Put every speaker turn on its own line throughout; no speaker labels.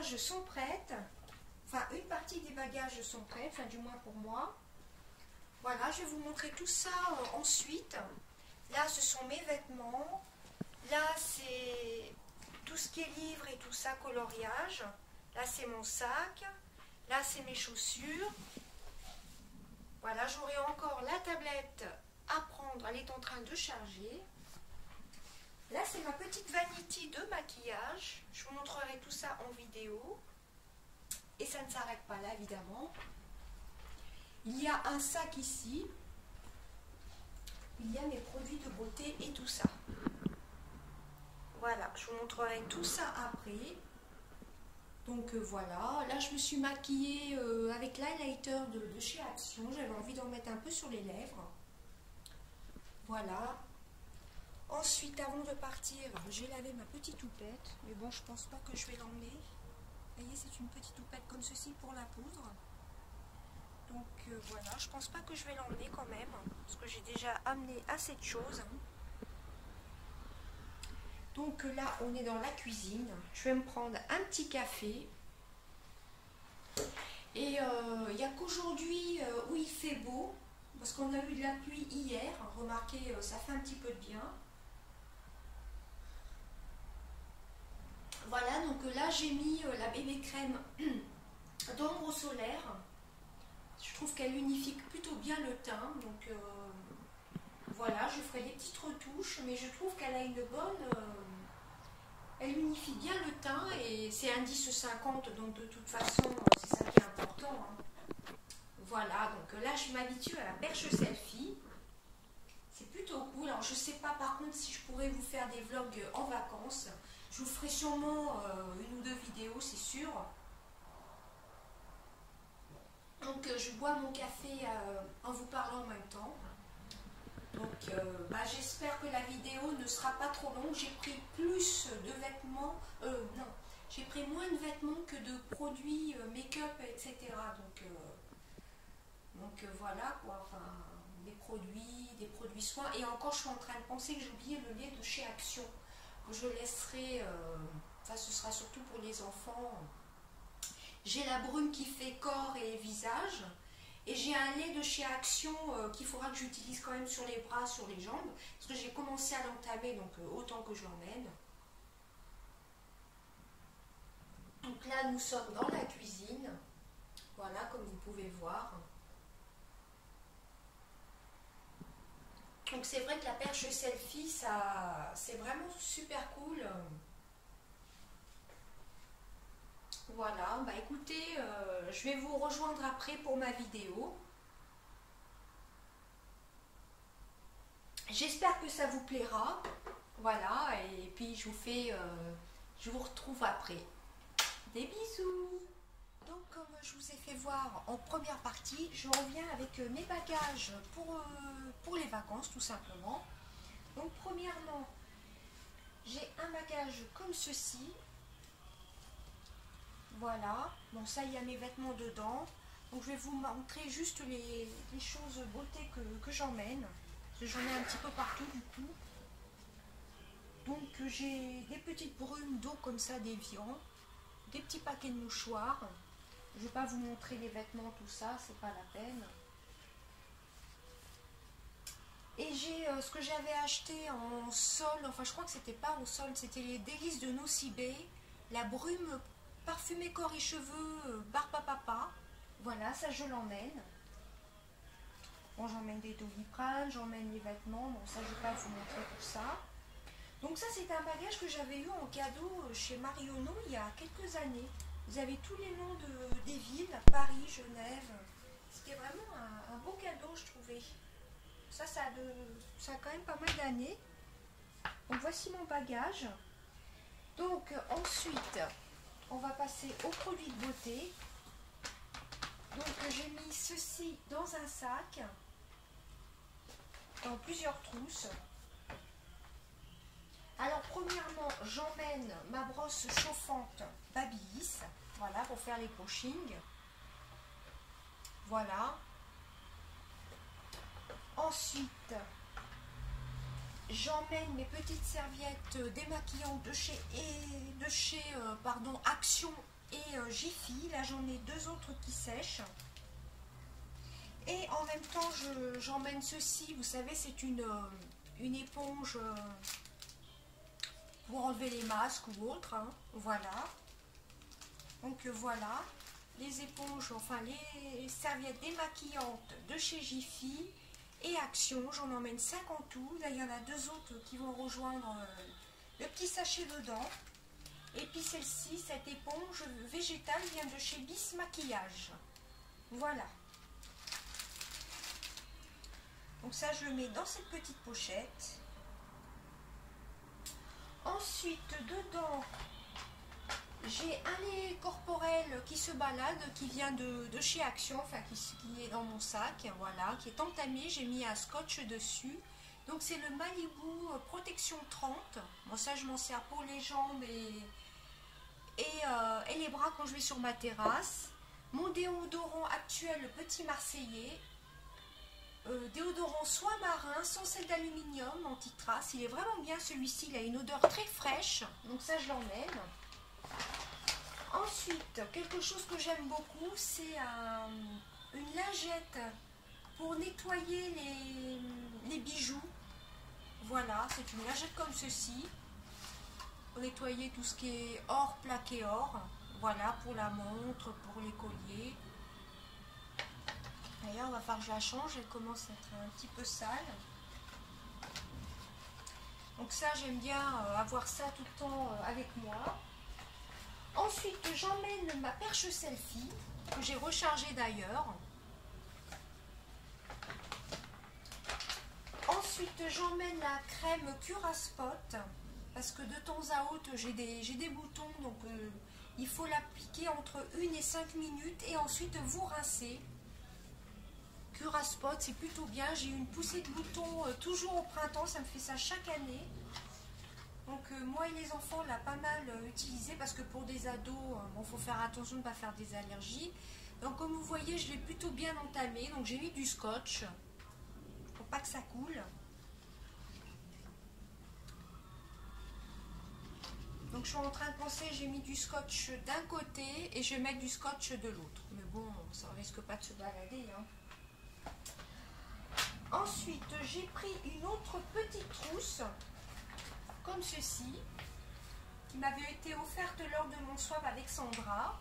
bagages sont prêtes. Enfin, une partie des bagages sont prêts, enfin du moins pour moi. Voilà, je vais vous montrer tout ça ensuite. Là, ce sont mes vêtements. Là, c'est tout ce qui est livre et tout ça, coloriage. Là, c'est mon sac. Là, c'est mes chaussures. Voilà, j'aurai encore la tablette à prendre. Elle est en train de charger. Là, c'est ma petite vanity de maquillage. Je vous montrerai tout ça en vidéo. Et ça ne s'arrête pas là, évidemment. Il y a un sac ici. Il y a mes produits de beauté et tout ça. Voilà, je vous montrerai tout ça après. Donc voilà, là je me suis maquillée avec l'highlighter de chez Action. J'avais envie d'en mettre un peu sur les lèvres. Voilà. Ensuite, avant de partir, j'ai lavé ma petite toupette. Mais bon, je pense pas que je vais l'emmener. Vous voyez, c'est une petite toupette comme ceci pour la poudre. Donc voilà, je pense pas que je vais l'emmener quand même. Parce que j'ai déjà amené assez de choses. Donc là, on est dans la cuisine. Je vais me prendre un petit café. Et il n'y a qu'aujourd'hui où il fait beau. Parce qu'on a eu de la pluie hier. Remarquez, ça fait un petit peu de bien. Voilà, donc là j'ai mis la bébé crème d'ombre solaire. Je trouve qu'elle unifie plutôt bien le teint. Donc voilà, je ferai des petites retouches. Mais je trouve qu'elle a une bonne... elle unifie bien le teint et c'est indice 50. Donc de toute façon, c'est ça qui est important. Hein. Voilà, donc là je m'habitue à la perche selfie. C'est plutôt cool. Alors je sais pas par contre si je pourrais vous faire des vlogs en vacances. Je vous ferai sûrement une ou deux vidéos, c'est sûr. Donc je bois mon café en vous parlant en même temps. Donc j'espère que la vidéo ne sera pas trop longue. J'ai pris plus de vêtements. Non, j'ai pris moins de vêtements que de produits make-up, etc. Donc voilà quoi. Enfin, des produits soins. Et encore, je suis en train de penser que j'ai oublié le lait de chez Action. Je laisserai, ça ce sera surtout pour les enfants. J'ai la brume qui fait corps et visage et j'ai un lait de chez Action qu'il faudra que j'utilise quand même sur les bras, sur les jambes parce que j'ai commencé à l'entamer, donc autant que je l'emmène. Donc là nous sommes dans la cuisine, voilà comme vous pouvez voir. Donc c'est vrai que la perche selfie, ça c'est vraiment super cool. Voilà, bah écoutez, je vais vous rejoindre après pour ma vidéo. J'espère que ça vous plaira. Voilà, et puis je vous retrouve après. Des bisous. Donc comme je vous ai fait voir en première partie, je reviens avec mes bagages pour les vacances tout simplement. Donc premièrement, j'ai un bagage comme ceci. Voilà, bon ça il y a mes vêtements dedans. Donc je vais vous montrer juste les choses beauté que j'emmène. Parce que j'en ai un petit peu partout du coup. Donc j'ai des petites brumes d'eau comme ça d'évian. Des petits paquets de mouchoirs. Je ne vais pas vous montrer les vêtements, tout ça, c'est pas la peine. Et j'ai ce que j'avais acheté en solde, enfin je crois que c'était pas en solde, c'était les délices de Nocibé, la brume parfumée corps et cheveux Barba Papa. Voilà, ça je l'emmène. Bon, j'emmène des Doliprane, j'emmène les vêtements, bon ça je vais pas vous montrer tout ça. Donc ça c'est un bagage que j'avais eu en cadeau chez Marionneau il y a quelques années. Vous avez tous les noms des villes, Paris, Genève. C'était vraiment un beau cadeau je trouvais. Ça a quand même pas mal d'années. Donc voici mon bagage. Donc ensuite, on va passer aux produits de beauté. Donc j'ai mis ceci dans un sac, dans plusieurs trousses. Alors premièrement, j'emmène ma brosse chauffante Babyliss, voilà, pour faire les brushings. Voilà. Ensuite, j'emmène mes petites serviettes démaquillantes de chez Action et Jiffy. Là j'en ai 2 autres qui sèchent. Et en même temps j'emmène ceci, vous savez c'est une éponge pour enlever les masques ou autres, hein. Voilà. Donc voilà, les éponges, enfin les serviettes démaquillantes de chez Jiffy et Action, j'en emmène 5 en tout. Là il y en a 2 autres qui vont rejoindre le petit sachet dedans. Et puis celle-ci, cette éponge végétale vient de chez Bis Maquillage. Voilà. Donc ça, je le mets dans cette petite pochette. Ensuite, dedans, j'ai un lait corporel qui se balade, qui vient de chez Action, enfin qui est dans mon sac, voilà, qui est entamé. J'ai mis un scotch dessus. Donc c'est le Malibu Protection 30. Bon, ça, je m'en sers pour les jambes et les bras quand je vais sur ma terrasse. Mon déodorant actuel, le Petit Marseillais. Déodorant soie marin sans sel d'aluminium anti-trace. Il est vraiment bien celui-ci, il a une odeur très fraîche, donc ça je l'emmène. Ensuite, quelque chose que j'aime beaucoup, c'est une lingette pour nettoyer les bijoux. Voilà, c'est une lingette comme ceci pour nettoyer tout ce qui est or, plaqué or. Voilà, pour la montre, pour les colliers. D'ailleurs, il va falloir que je la change, elle commence à être un petit peu sale. Donc ça, j'aime bien avoir ça tout le temps avec moi. Ensuite, j'emmène ma perche selfie, que j'ai rechargée d'ailleurs. Ensuite, j'emmène la crème Curaspot, parce que de temps à autre, j'ai des boutons, donc il faut l'appliquer entre 1 et 5 minutes, et ensuite vous rincer. Curaspot, c'est plutôt bien. J'ai eu une poussée de boutons toujours au printemps, ça me fait ça chaque année. Donc moi et les enfants, on l'a pas mal utilisé parce que pour des ados, bon, faut faire attention de ne pas faire des allergies. Donc comme vous voyez, je l'ai plutôt bien entamé. Donc j'ai mis du scotch pour pas que ça coule. Donc je suis en train de penser, j'ai mis du scotch d'un côté et je vais mettre du scotch de l'autre. Mais bon, ça risque pas de se balader, hein. Ensuite, j'ai pris une autre petite trousse, comme ceci, qui m'avait été offerte lors de mon swap avec Sandra.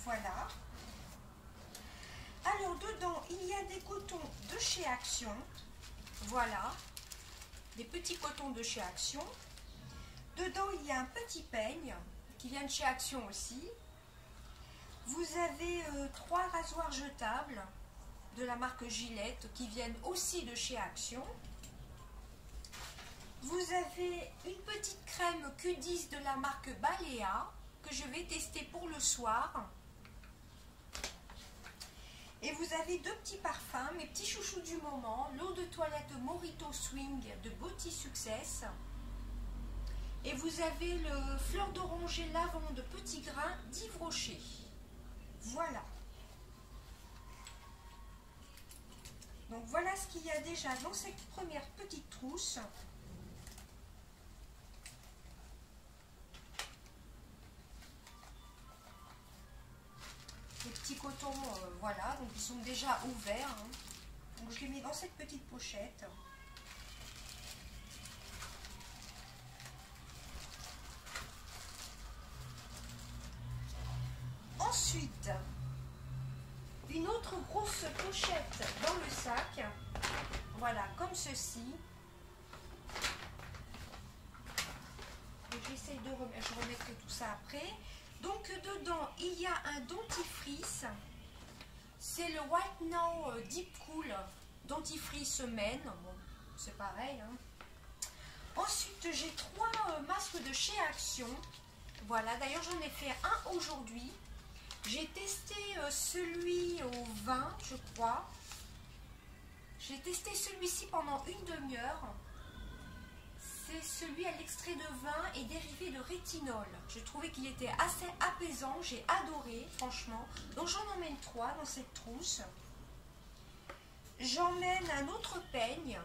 Voilà. Alors, dedans, il y a des cotons de chez Action. Voilà. Des petits cotons de chez Action. Dedans, il y a un petit peigne, qui vient de chez Action aussi. Vous avez 3 rasoirs jetables de la marque Gillette qui viennent aussi de chez Action. Vous avez une petite crème Q10 de la marque Balea que je vais tester pour le soir. Et vous avez 2 petits parfums, mes petits chouchous du moment, l'eau de toilette Morito Swing de Body Success. Et vous avez le fleur d'oranger lavande petit grain d'Yves Rocher. Voilà. Donc voilà ce qu'il y a déjà dans cette première petite trousse. Les petits cotons, voilà, donc ils sont déjà ouverts, hein. Donc je les mets dans cette petite pochette. Ensuite, une autre grosse pochette dans le sac, voilà, comme ceci. J'essaye de remettre, je remettrai tout ça après. Donc dedans, il y a un dentifrice. C'est le White Now Deep Cool dentifrice Men. Bon, c'est pareil, hein. Ensuite, j'ai 3 masques de chez Action. Voilà, d'ailleurs, j'en ai fait un aujourd'hui. J'ai testé celui au vin, je crois. J'ai testé celui-ci pendant une demi-heure. C'est celui à l'extrait de vin et dérivé de rétinol. Je trouvais qu'il était assez apaisant, j'ai adoré, franchement. Donc j'en emmène 3 dans cette trousse. J'emmène un autre peigne.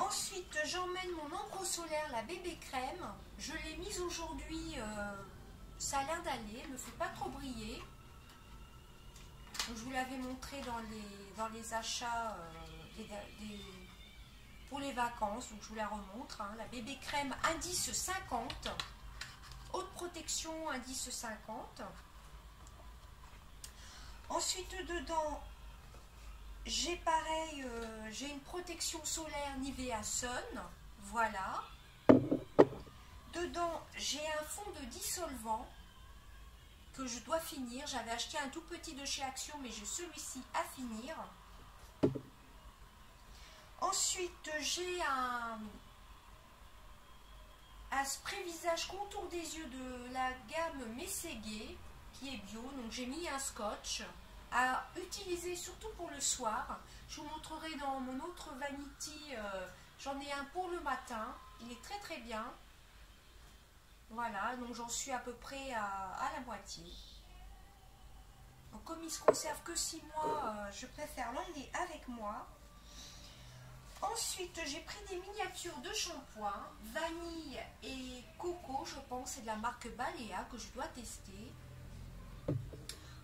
Ensuite, j'emmène mon encre solaire, la bébé crème. Je l'ai mise aujourd'hui, ça a l'air d'aller, elle ne me fait pas trop briller. Donc, je vous l'avais montré dans les achats pour les vacances, donc je vous la remontre. Hein. La bébé crème indice 50, haute protection indice 50. Ensuite, dedans, j'ai pareil, j'ai une protection solaire Nivea Sun, voilà. Dedans, j'ai un fond de dissolvant que je dois finir. J'avais acheté un tout petit de chez Action, mais j'ai celui-ci à finir. Ensuite, j'ai un spray visage contour des yeux de la gamme Mességué, qui est bio. Donc j'ai mis un scotch à utiliser surtout pour le soir. Je vous montrerai dans mon autre vanity, j'en ai un pour le matin, il est très très bien. Voilà, donc j'en suis à peu près à la moitié. Donc comme il se conserve que 6 mois, je préfère l'emmener avec moi. Ensuite, j'ai pris des miniatures de shampoing, vanille et coco, je pense, c'est de la marque Balea que je dois tester.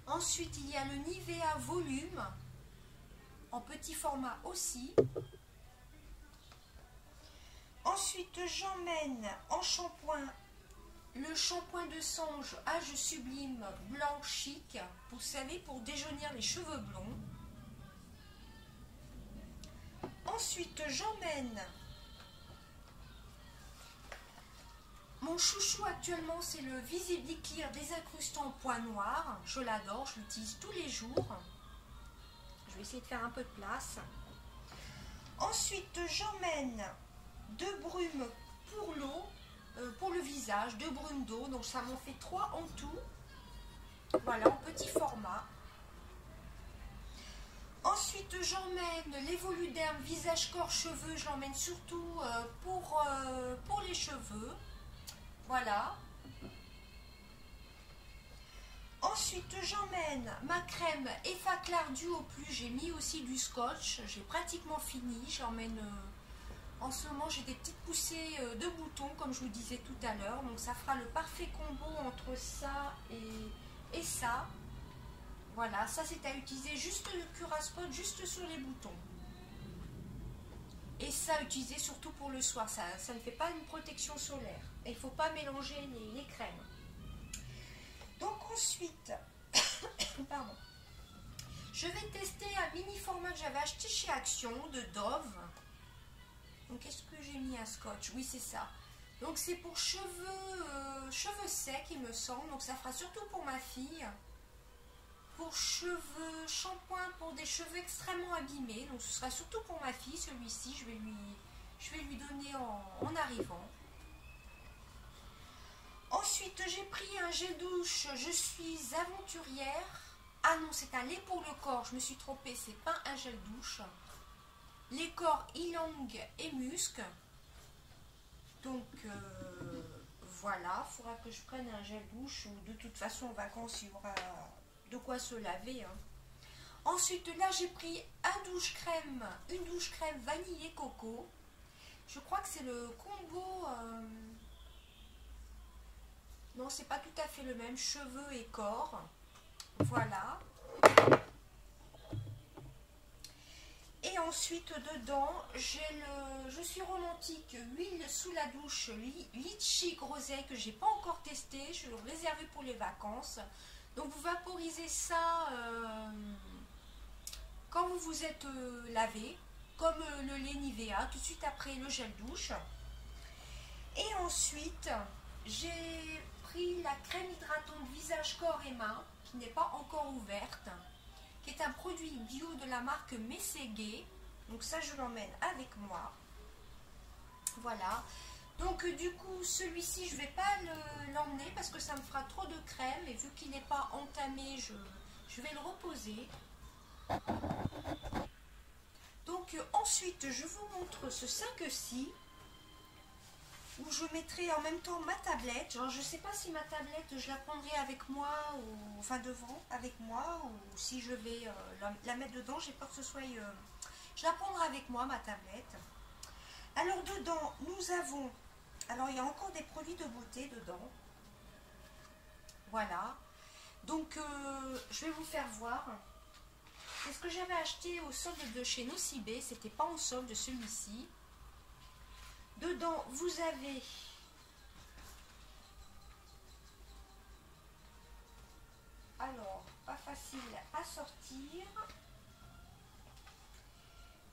Ensuite, il y a le Nivea Volume, en petit format aussi. Ensuite, j'emmène en shampoing le shampoing de Songe Âge Sublime Blanc Chic, vous savez, pour déjaunir les cheveux blonds. Ensuite, j'emmène mon chouchou actuellement, c'est le Visibly Clear désincrustant point noir. Je l'adore, je l'utilise tous les jours. Je vais essayer de faire un peu de place. Ensuite, j'emmène 2 brumes pour l'eau, pour le visage, 2 brumes d'eau. Donc ça m'en fait 3 en tout. Voilà, en petit format. Ensuite, j'emmène l'Evoluderm visage, corps, cheveux. Je l'emmène surtout pour les cheveux. Voilà. Ensuite, j'emmène ma crème Effaclar Duo Plus. J'ai mis aussi du scotch. J'ai pratiquement fini. J'emmène. En ce moment, j'ai des petites poussées de boutons, comme je vous disais tout à l'heure. Donc, ça fera le parfait combo entre ça et ça. Voilà, ça c'est à utiliser juste le Curaspot, juste sur les boutons. Et ça, à utiliser surtout pour le soir. Ça ne fait pas une protection solaire. Et il ne faut pas mélanger les crèmes. Donc ensuite, pardon, je vais tester un mini format que j'avais acheté chez Action de Dove. Donc est-ce que j'ai mis un scotch? Oui, c'est ça. Donc c'est pour cheveux secs, il me semble. Donc ça fera surtout pour ma fille. Pour cheveux, shampoing pour des cheveux extrêmement abîmés. Donc ce sera surtout pour ma fille, celui-ci. Je vais lui donner en arrivant. Ensuite, j'ai pris un gel douche. Je suis aventurière. Ah non, c'est un lait pour le corps. Je me suis trompée, c'est pas un gel douche. Les corps Ylang et Musc. Donc voilà, il faudra que je prenne un gel douche. Ou de toute façon, en vacances, il y aura de quoi se laver. Hein. Ensuite, là, j'ai pris une douche crème vanille et coco. Je crois que c'est le combo. Non, c'est pas tout à fait le même. Cheveux et corps. Voilà. Et ensuite, dedans, j'ai Je suis romantique, huile sous la douche, litchi groseille que j'ai pas encore testé. Je l'ai réservé pour les vacances. Donc, vous vaporisez ça quand vous vous êtes lavé, comme le lait Nivea, tout de suite après le gel douche. Et ensuite, j'ai pris la crème hydratante visage, corps et mains, qui n'est pas encore ouverte, qui est un produit bio de la marque Mességué. Donc ça, je l'emmène avec moi. Voilà. Donc du coup, celui-ci, je ne vais pas l'emmener parce que ça me fera trop de crème. Et vu qu'il n'est pas entamé, je vais le reposer. Donc ensuite, je vous montre ce sac-ci, où je mettrai en même temps ma tablette. Genre, je ne sais pas si ma tablette, je la prendrai avec moi, ou enfin devant, avec moi, ou si je vais la mettre dedans. J'ai peur que ce soit... je la prendrai avec moi, ma tablette. Alors dedans, nous avons... Alors il y a encore des produits de beauté dedans. Voilà. Donc je vais vous faire voir. C'est ce que j'avais acheté au solde de chez Nocibé. C'était pas en solde celui-ci. Dedans, vous avez... Alors, pas facile à sortir.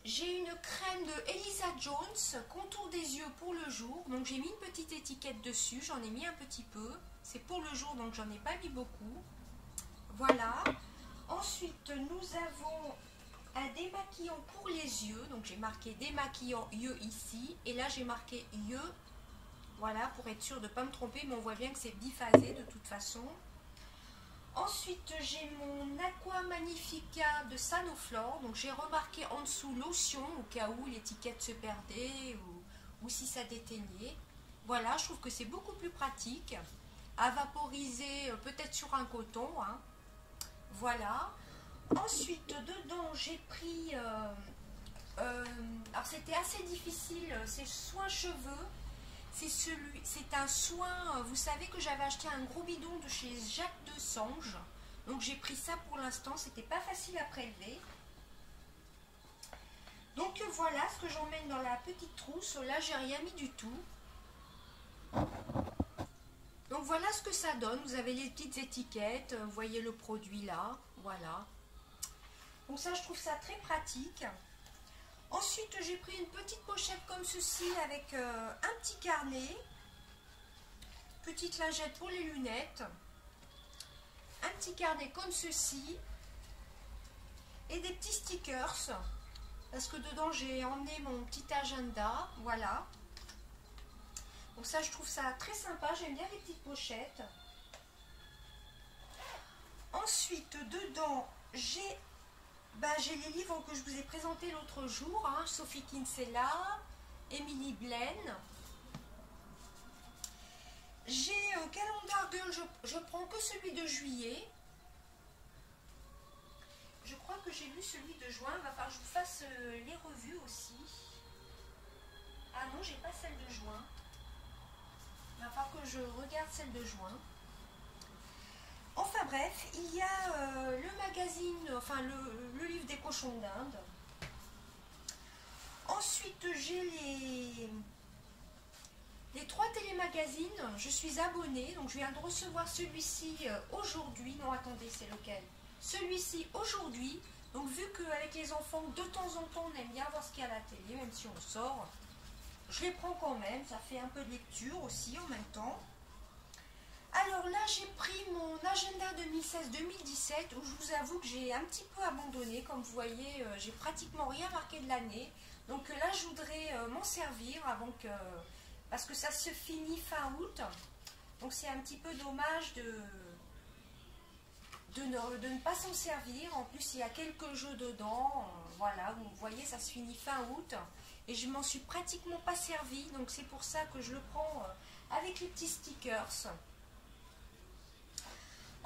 J'ai une crème de Elisa Jones, contour des yeux pour le jour. Donc j'ai mis une petite étiquette dessus, j'en ai mis un petit peu. C'est pour le jour, donc j'en ai pas mis beaucoup. Voilà. Ensuite, nous avons un démaquillant pour les yeux. Donc j'ai marqué démaquillant yeux ici. Et là j'ai marqué yeux. Voilà, pour être sûr de ne pas me tromper. Mais on voit bien que c'est biphasé de toute façon. Ensuite, j'ai mon Aqua Magnifica de Sanoflore. Donc, j'ai remarqué en dessous lotion, au cas où l'étiquette se perdait ou si ça déteignait. Voilà, je trouve que c'est beaucoup plus pratique. À vaporiser peut-être sur un coton. Hein. Voilà. Ensuite, dedans, j'ai pris... alors, c'était assez difficile. C'est soin cheveux. C'est un soin, vous savez que j'avais acheté un gros bidon de chez Jacques de Sange. Donc j'ai pris ça pour l'instant, c'était pas facile à prélever. Donc voilà ce que j'emmène dans la petite trousse. Là j'ai rien mis du tout. Donc voilà ce que ça donne. Vous avez les petites étiquettes, vous voyez le produit là. Voilà. Donc ça je trouve ça très pratique. Ensuite, j'ai pris une petite pochette comme ceci avec un petit carnet, petite lingette pour les lunettes, un petit carnet comme ceci et des petits stickers parce que dedans j'ai emmené mon petit agenda, voilà. Donc ça, je trouve ça très sympa, j'aime bien les petites pochettes. Ensuite, dedans, j'ai les livres que je vous ai présentés l'autre jour, hein, Sophie Kinsella, Emily Blaine. J'ai Calendar Girl, je prends que celui de juillet. Je crois que j'ai lu celui de juin, il va falloir que je vous fasse les revues aussi. Ah non, j'ai pas celle de juin. Il va falloir que je regarde celle de juin. Enfin bref, il y a le magazine, enfin le livre des cochons d'Inde. Ensuite, j'ai les 3 télémagazines. Je suis abonnée, donc je viens de recevoir celui-ci aujourd'hui. Non, attendez, c'est lequel? Celui-ci aujourd'hui. Donc vu qu'avec les enfants, de temps en temps, on aime bien voir ce qu'il y a à la télé, même si on sort, je les prends quand même. Ça fait un peu de lecture aussi en même temps. Alors là, j'ai pris mon agenda 2016-2017 où je vous avoue que j'ai un petit peu abandonné. Comme vous voyez, j'ai pratiquement rien marqué de l'année. Donc là, je voudrais m'en servir avant que... Parce que ça se finit fin août. Donc c'est un petit peu dommage de ne pas s'en servir. En plus, il y a quelques jeux dedans. Voilà, vous voyez, ça se finit fin août. Et je m'en suis pratiquement pas servi. Donc c'est pour ça que je le prends avec les petits stickers.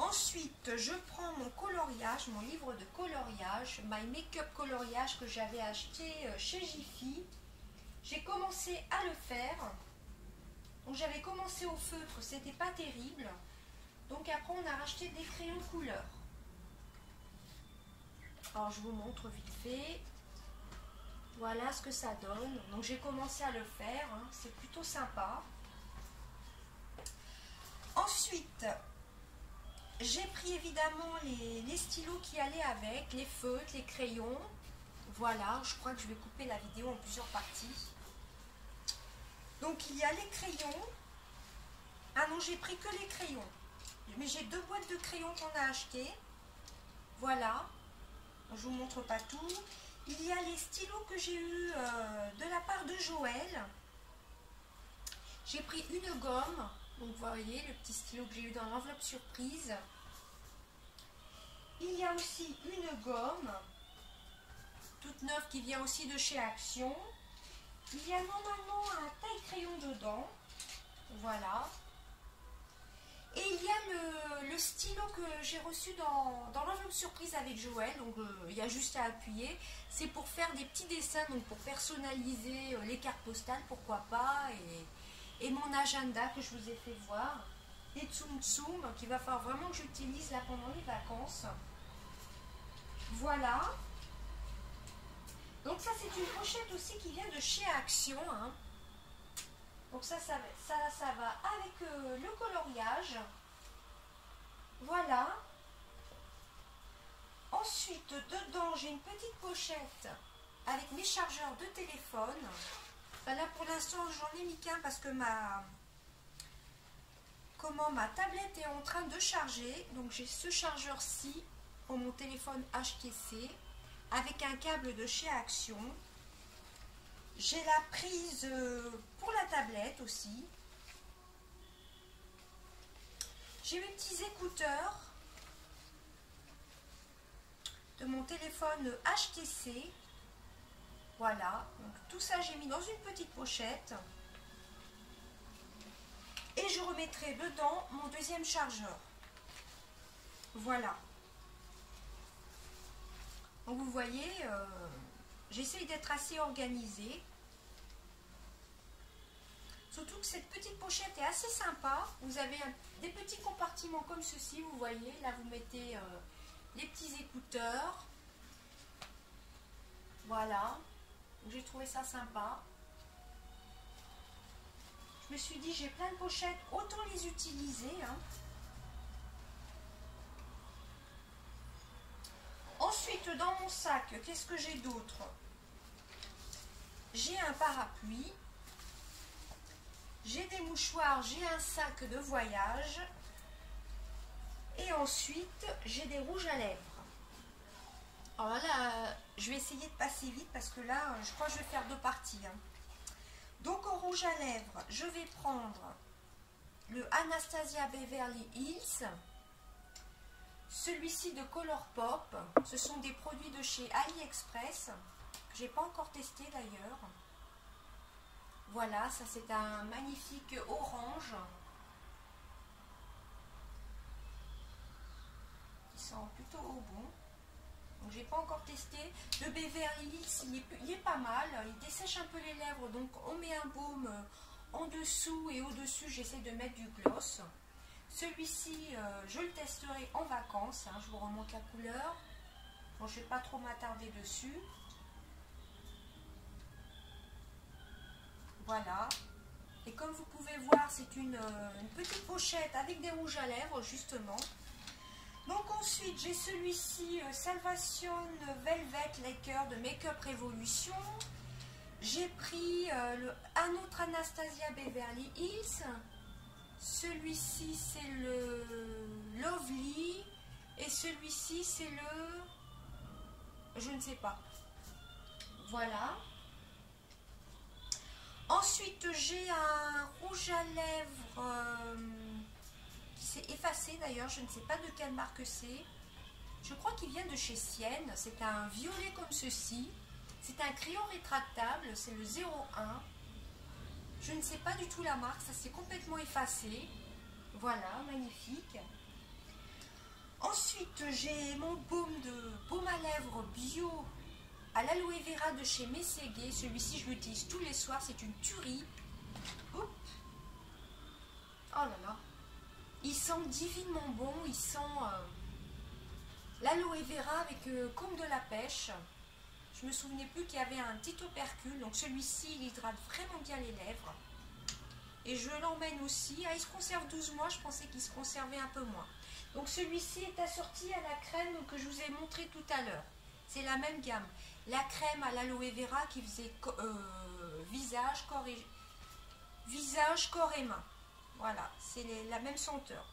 Ensuite, je prends mon coloriage, mon livre de coloriage, My Makeup coloriage que j'avais acheté chez Jiffy. J'ai commencé à le faire. Donc j'avais commencé au feutre, c'était pas terrible. Donc après on a racheté des crayons couleur. Alors je vous montre vite fait. Voilà ce que ça donne. Donc j'ai commencé à le faire, hein. C'est plutôt sympa. Ensuite, j'ai pris évidemment les stylos qui allaient avec, les feutres, les crayons. Voilà, je crois que je vais couper la vidéo en plusieurs parties. Donc il y a les crayons. Ah non, j'ai pris que les crayons. Mais j'ai 2 boîtes de crayons qu'on a achetées. Voilà. Je vous montre pas tout. Il y a les stylos que j'ai eu de la part de Joël. J'ai pris une gomme. Donc vous voyez le petit stylo que j'ai eu dans l'enveloppe surprise. Il y a aussi une gomme toute neuve qui vient aussi de chez Action. Il y a normalement un taille-crayon dedans. Voilà. Et il y a le stylo que j'ai reçu dans l'enveloppe surprise avec Joël. Donc il y a juste à appuyer. C'est pour faire des petits dessins, donc pour personnaliser les cartes postales, pourquoi pas. Et mon agenda que je vous ai fait voir. Des Tsum Tsum qu'il va falloir vraiment que j'utilise là pendant les vacances. Voilà. Donc ça c'est une pochette aussi qui vient de chez Action. Hein. Donc ça va avec le coloriage. Voilà. Ensuite, dedans, j'ai une petite pochette avec mes chargeurs de téléphone. Ben là, pour l'instant, j'en ai mis qu'un parce que ma tablette est en train de charger. Donc, j'ai ce chargeur-ci pour mon téléphone HTC avec un câble de chez Action. J'ai la prise pour la tablette aussi. J'ai mes petits écouteurs de mon téléphone HTC. Voilà, donc tout ça j'ai mis dans une petite pochette. Et je remettrai dedans mon deuxième chargeur. Voilà. Donc vous voyez, j'essaye d'être assez organisée. Surtout que cette petite pochette est assez sympa. Vous avez des petits compartiments comme ceci, vous voyez. Là, vous mettez les petits écouteurs. Voilà. J'ai trouvé ça sympa. Je me suis dit, j'ai plein de pochettes, autant les utiliser. Hein. Ensuite, dans mon sac, qu'est-ce que j'ai d'autre? J'ai un parapluie. J'ai des mouchoirs, j'ai un sac de voyage. Et ensuite, j'ai des rouges à lèvres. Alors là, je vais essayer de passer vite parce que là, je crois que je vais faire deux parties. Hein. Donc, au rouge à lèvres, je vais prendre le Anastasia Beverly Hills. Celui-ci de Colourpop. Ce sont des produits de chez AliExpress que je n'ai pas encore testé d'ailleurs. Voilà, ça c'est un magnifique orange. Il sent plutôt au bon. Donc j'ai pas encore testé. Le Beverly Hills, il est pas mal. Il dessèche un peu les lèvres. Donc on met un baume en dessous et au-dessus, j'essaie de mettre du gloss. Celui-ci, je le testerai en vacances. Hein, je vous remonte la couleur. Bon, je ne vais pas trop m'attarder dessus. Voilà. Et comme vous pouvez voir, c'est une petite pochette avec des rouges à lèvres, justement. Donc ensuite, j'ai celui-ci, Salvation Velvet Laker de Make-up Revolution. J'ai pris un autre Anastasia Beverly Hills. Celui-ci, c'est le Lovely. Et celui-ci, c'est le... Je ne sais pas. Voilà. Ensuite, j'ai un rouge à lèvres qui s'est effacé d'ailleurs. Je ne sais pas de quelle marque c'est. Je crois qu'il vient de chez Sienne. C'est un violet comme ceci. C'est un crayon rétractable. C'est le 01. Je ne sais pas du tout la marque. Ça s'est complètement effacé. Voilà, magnifique. Ensuite, j'ai mon baume à lèvres bio à l'aloe vera de chez Mességué. Celui-ci, je l'utilise tous les soirs. C'est une tuerie. Oups. Oh là là. Il sent divinement bon. Il sent l'aloe vera avec comme de la pêche. Je me souvenais plus qu'il y avait un petit opercule. Donc celui-ci, il hydrate vraiment bien les lèvres. Et je l'emmène aussi. Ah, il se conserve 12 mois. Je pensais qu'il se conservait un peu moins. Donc celui-ci est assorti à la crème que je vous ai montré tout à l'heure. C'est la même gamme. La crème à l'aloe vera qui faisait visage, corps et main. Voilà, c'est la même senteur.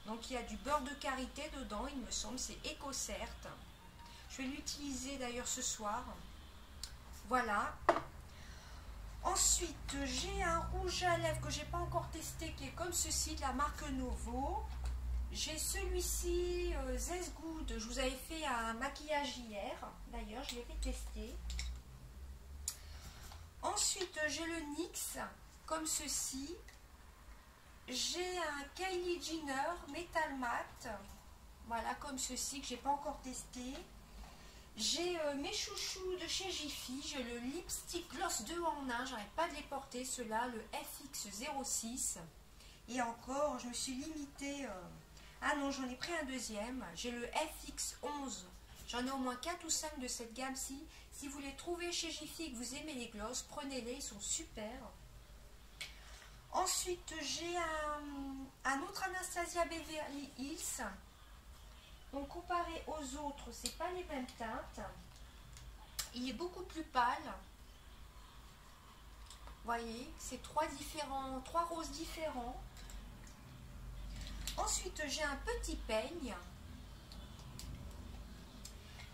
Donc il y a du beurre de karité dedans, il me semble, c'est EcoCert. Je vais l'utiliser d'ailleurs ce soir. Voilà. Ensuite, j'ai un rouge à lèvres que je n'ai pas encore testé, qui est comme ceci, de la marque Novo. J'ai celui-ci, Zest Good. Je vous avais fait un maquillage hier. D'ailleurs, je l'ai testé. Ensuite, j'ai le NYX, comme ceci. j'ai un Kylie Jenner Metal Matte. Voilà, comme ceci, que j'ai pas encore testé. J'ai mes chouchous de chez Jiffy. J'ai le lipstick gloss 2 en 1. J'arrête pas de les porter, ceux-là, le FX06. Et encore, je me suis limitée... Ah non, j'en ai pris un deuxième. J'ai le FX11. J'en ai au moins 4 ou 5 de cette gamme-ci. Si vous les trouvez chez Jiffy et que vous aimez les gloss, prenez-les, ils sont super. Ensuite, j'ai un autre Anastasia Beverly Hills. Donc, comparé aux autres, c'est pas les mêmes teintes. Il est beaucoup plus pâle. Vous voyez, c'est trois roses différents. Ensuite, j'ai un petit peigne.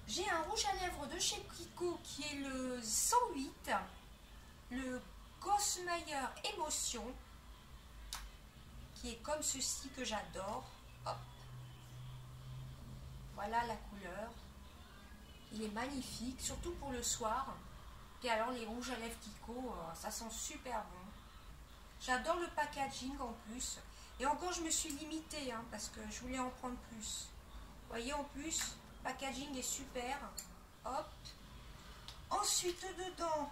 J'ai un rouge à lèvres de chez Kiko qui est le 108, le Cosmeyer Émotion, qui est comme ceci que j'adore. Hop. Voilà la couleur. Il est magnifique, surtout pour le soir. Et alors les rouges à lèvres Kiko, ça sent super bon. J'adore le packaging en plus. Et encore, je me suis limitée hein, parce que je voulais en prendre plus. Vous voyez, en plus, le packaging est super. Hop. Ensuite, dedans,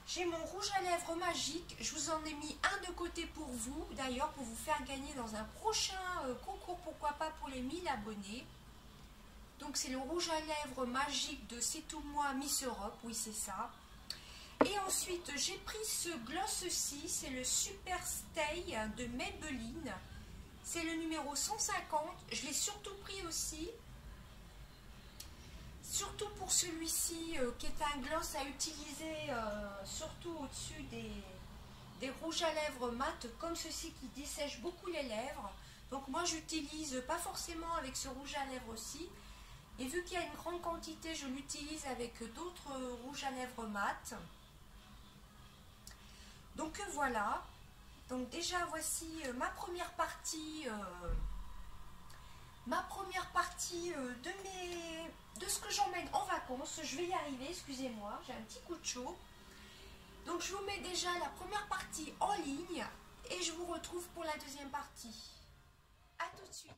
j'ai mon rouge à lèvres magique. Je vous en ai mis un de côté pour vous, d'ailleurs, pour vous faire gagner dans un prochain concours, pourquoi pas, pour les 1000 abonnés. Donc, c'est le rouge à lèvres magique de C'est tout moi Miss Europe. Oui, c'est ça. Et ensuite, j'ai pris ce gloss-ci, c'est le Super Stay de Maybelline. C'est le numéro 150. Je l'ai surtout pris aussi. Surtout pour celui-ci, qui est un gloss à utiliser surtout au-dessus des rouges à lèvres mat, comme ceci qui dessèche beaucoup les lèvres. Donc moi, j'utilise pas forcément avec ce rouge à lèvres aussi. Et vu qu'il y a une grande quantité, je l'utilise avec d'autres rouges à lèvres mat. Donc voilà, donc déjà voici ma première partie de ce que j'emmène en vacances. Je vais y arriver, excusez-moi, j'ai un petit coup de chaud. Donc je vous mets déjà la première partie en ligne et je vous retrouve pour la deuxième partie. A tout de suite.